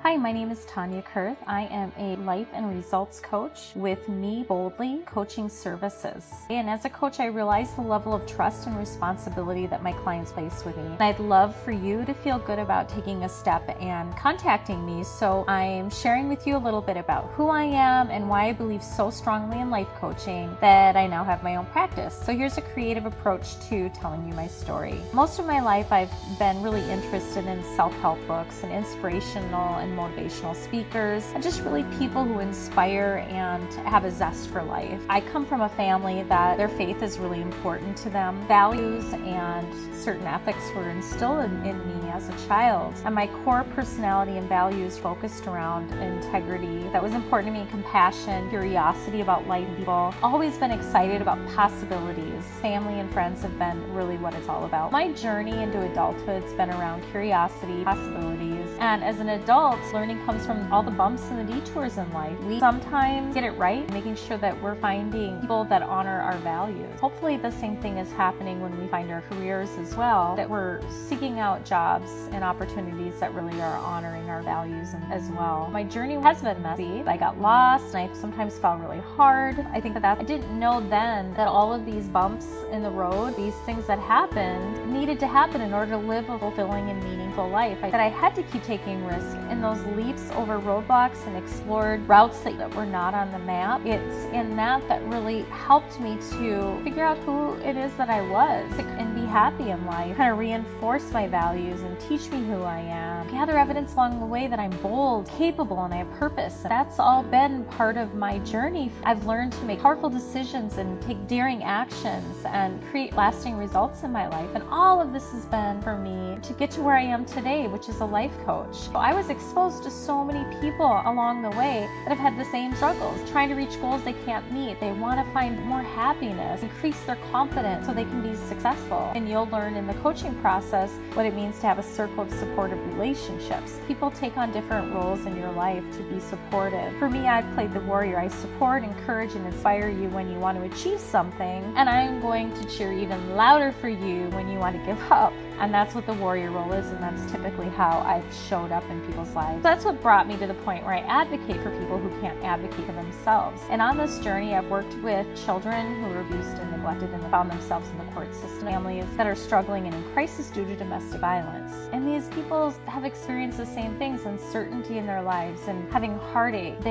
Hi, my name is Tanya Kurth. I am a life and results coach with BOLDLY Coaching Services. And as a coach, I realize the level of trust and responsibility that my clients place with me. And I'd love for you to feel good about taking a step and contacting me. So I'm sharing with you a little bit about who I am and why I believe so strongly in life coaching that I now have my own practice. So here's a creative approach to telling you my story. Most of my life, I've been really interested in self-help books and inspirational and motivational speakers, and just really people who inspire and have a zest for life. I come from a family that their faith is really important to them. Values and certain ethics were instilled in me as a child, and my core personality and values focused around integrity. That was important to me: compassion, curiosity about life and people, always been excited about possibilities. Family and friends have been really what it's all about. My journey into adulthood's been around curiosity, possibilities, and as an adult, learning comes from all the bumps and the detours in life. We sometimes get it right, making sure that we're finding people that honor our values. Hopefully the same thing is happening when we find our careers as well, that we're seeking out jobs and opportunities that really are honoring our values as well. My journey has been messy. I got lost and I sometimes fell really hard. I think that I didn't know then that all of these bumps in the road, these things that happened, needed to happen in order to live a fulfilling and meaningful life. That I had to keep taking risks in those leaps over roadblocks and explored routes that were not on the map. It's in that really helped me to figure out who it is that I was and be happy in life, kind of reinforce my values and teach me who I am. Gather evidence along the way that I'm bold, capable, and I have purpose. That's all been part of my journey. I've learned to make powerful decisions and take daring actions and create lasting results in my life. And all of this has been for me to get to where I am today, which is a life coach. I was exposed to so many people along the way that have had the same struggles, trying to reach goals they can't meet. They want to find more happiness, increase their confidence so they can be successful. And you'll learn in the coaching process what it means to have a circle of supportive relationships. People take on different roles in your life to be supportive. For me, I've played the warrior. I support, encourage, and inspire you when you want to achieve something, and I'm going to cheer even louder for you when you want to give up. And that's what the warrior role is, and that's typically how I've showed up in people's lives. That's what brought me to the point where I advocate for people who can't advocate for themselves. And on this journey, I've worked with children who were abused and neglected and found themselves in the court system, families that are struggling and in crisis due to domestic violence. And these people have experienced the same things: uncertainty in their lives and having heartache.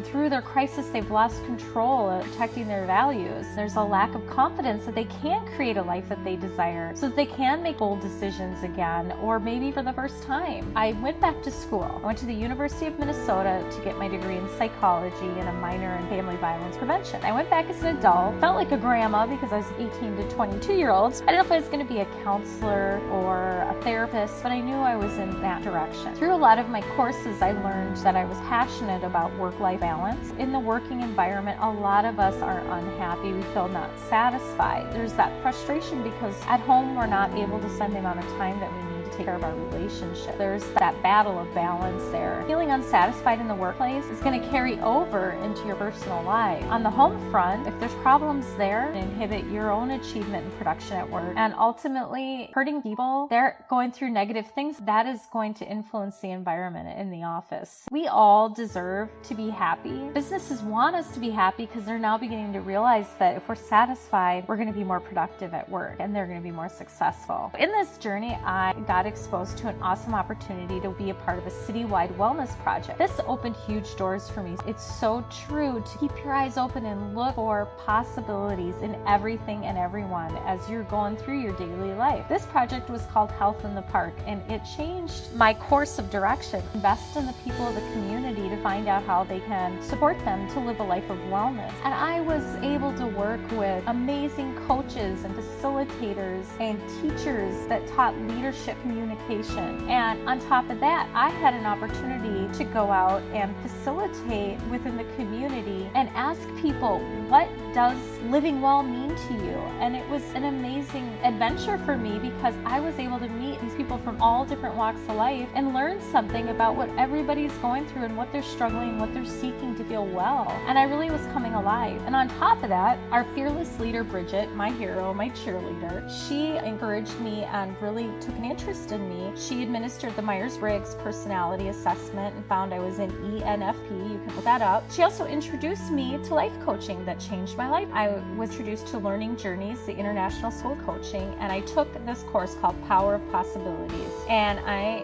Through their crisis, they've lost control of protecting their values. There's a lack of confidence that they can create a life that they desire, so that they can make bold decisions again, or maybe for the first time. I went back to school. I went to the University of Minnesota to get my degree in psychology and a minor in family violence prevention. I went back as an adult, felt like a grandma because I was 18 to 22-year-olds. I didn't know if I was going to be a counselor or a therapist, but I knew I was in that direction. Through a lot of my courses, I learned that I was passionate about work-life balance. In the working environment, a lot of us are unhappy. We feel not satisfied. There's that frustration because at home we're not able to spend the amount of time that we need to take care of our relationship. There's that battle of balance there. Feeling unsatisfied in the workplace is going to carry over into your personal life. On the home front, if there's problems there, inhibit your own achievement and production at work, and ultimately hurting people, they're going through negative things, that is going to influence the environment in the office. We all deserve to be happy. Businesses want us to be happy because they're now beginning to realize that if we're satisfied, we're going to be more productive at work and they're going to be more successful. In this journey, I got exposed to an awesome opportunity to be a part of a citywide wellness project. This opened huge doors for me. It's so true to keep your eyes open and look for possibilities in everything and everyone as you're going through your daily life. This project was called Health in the Park, and it changed my course of direction. Invest in the people of the community to find out how they can support them to live a life of wellness. And I was able to work with amazing coaches and facilitators and teachers that taught leadership communication. And on top of that, I had an opportunity to go out and facilitate within the community and ask people, what does living well mean to you? And it was an amazing adventure for me because I was able to meet these people from all different walks of life and learn something about what everybody's going through and what they're struggling, what they're seeking to feel well. And I really was coming alive. And on top of that, our fearless leader, Bridget, my hero, my cheerleader, she encouraged me and really took an interest interest in me. She administered the Myers-Briggs personality assessment and found I was in ENFP. You can look that up. She also introduced me to life coaching that changed my life. I was introduced to Learning Journeys, the International School of Coaching, and I took this course called Power of Possibilities. And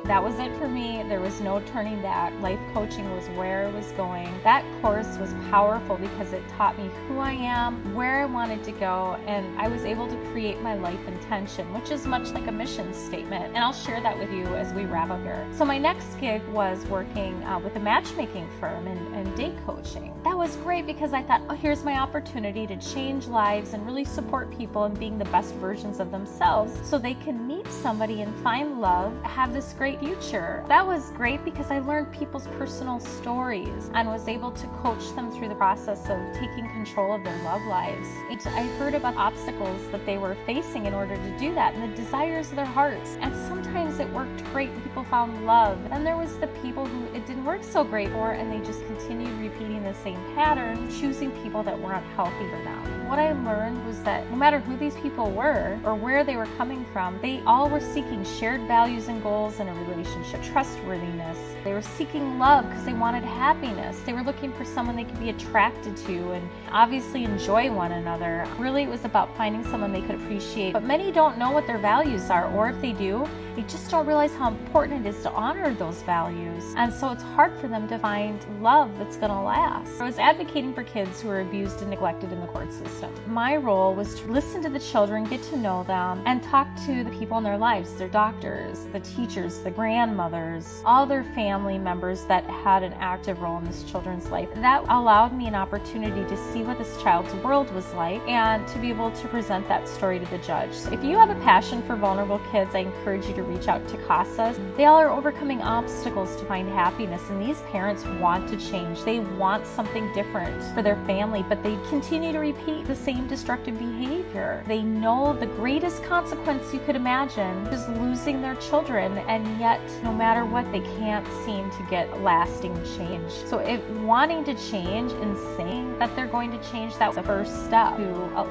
that was it for me. There was no turning back. Life coaching was where I was going. That course was powerful because it taught me who I am, where I wanted to go, and I was able to create my life intention, which is much like a mission statement. And I'll share that with you as we wrap up here. So my next gig was working with a matchmaking firm and date coaching. That was great because I thought, oh, here's my opportunity to change lives and really support people in being the best versions of themselves so they can meet somebody and find love, have this great future. That was great because I learned people's personal stories and was able to coach them through the process of taking control of their love lives. I heard about obstacles that they were facing in order to do that and the desires of their hearts. And sometimes it worked great and people found love. And there was the people who it didn't work so great for and they just continued repeating the same pattern, choosing people that weren't healthy for them. What I learned was that no matter who these people were or where they were coming from, they all were seeking shared values and goals in a relationship, trustworthiness. They were seeking love because they wanted happiness. They were looking for someone they could be attracted to and obviously enjoy one another. Really, it was about finding someone they could appreciate. But many don't know what their values are, or if they do, they just don't realize how important it is to honor those values. And so it's hard for them to find love that's going to last. I was advocating for kids who were abused and neglected in the court system. My role was to listen to the children, get to know them, and talk to the people in their lives, their doctors, the teachers, the grandmothers, all their family members that had an active role in this children's life. That allowed me an opportunity to see what this child's world was like and to be able to present that story to the judge. So if you have a passion for vulnerable kids, I encourage you to reach out to CASAs. They all are overcoming obstacles to find happiness, and these parents want to change. They want something different for their family, but they continue to repeat the same destructive behavior. They know the greatest consequence you could imagine is losing their children, and yet no matter what, they can't seem to get lasting change. So wanting to change and saying that they're going to change, that's the first step to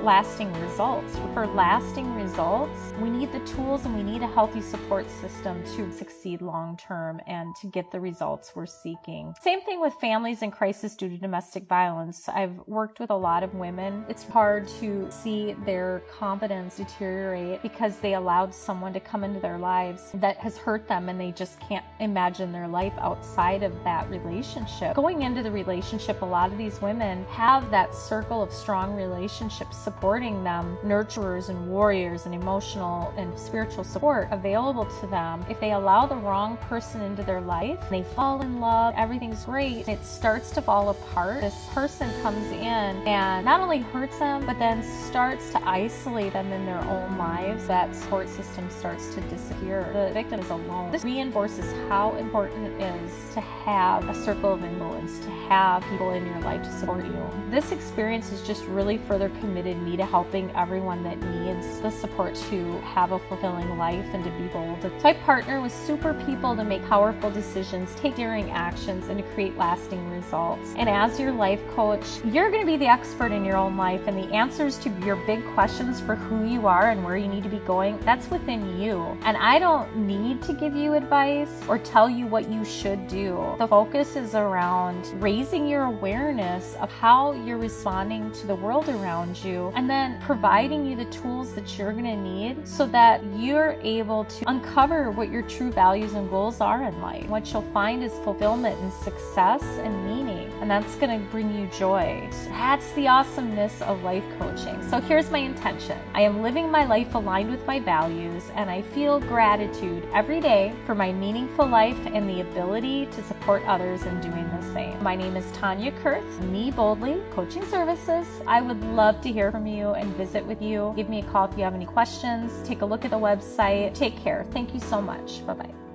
lasting results. For lasting results, we need the tools and we need a healthy support system to succeed long term and to get the results we're seeking. Same thing with families in crisis due to domestic violence. I've worked with a lot of women. It's hard to see their confidence deteriorate because they allowed someone to come into their lives that has hurt them and they just can't imagine their life outside of that relationship. Going into the relationship, a lot of these women have that circle of strong relationships supporting them, nurturers and warriors and emotional and spiritual support available to them. If they allow the wrong person into their life, they fall in love, everything's great, it starts to fall apart. This person comes in and not only hurts them, but then starts to isolate them in their own lives. That support system starts to disappear. The victim is alone. This reinforces how important it is to have a circle of influence, to have people in your life to support you. This experience has just really further committed me to helping everyone that needs the support to have a fulfilling life and to be bold. So I partner with super people to make powerful decisions, take daring actions, and to create lasting results. And as your life coach, you're going to be the expert in your own life, and the answers to your big questions for who you are and where you need to be going, that's within you. And I don't need to give you advice or tell you what you should do. The focus is around raising your awareness of how you're responding to the world around you, and then providing you the tools that you're going to need so that you're able to uncover what your true values and goals are in life. What you'll find is fulfillment and success and meaning, and that's going to bring you joy. That's the awesomeness of life coaching. So here's my intention. I am living my life aligned with my values, and I feel gratitude every day for my meaningful life and the ability to support others in doing the same. My name is Tanya Kurth, Me Boldly Coaching Services. I would love to hear from you and visit with you. Give me a call if you have any questions. Take a look at the website. Take care. Thank you so much. Bye-bye.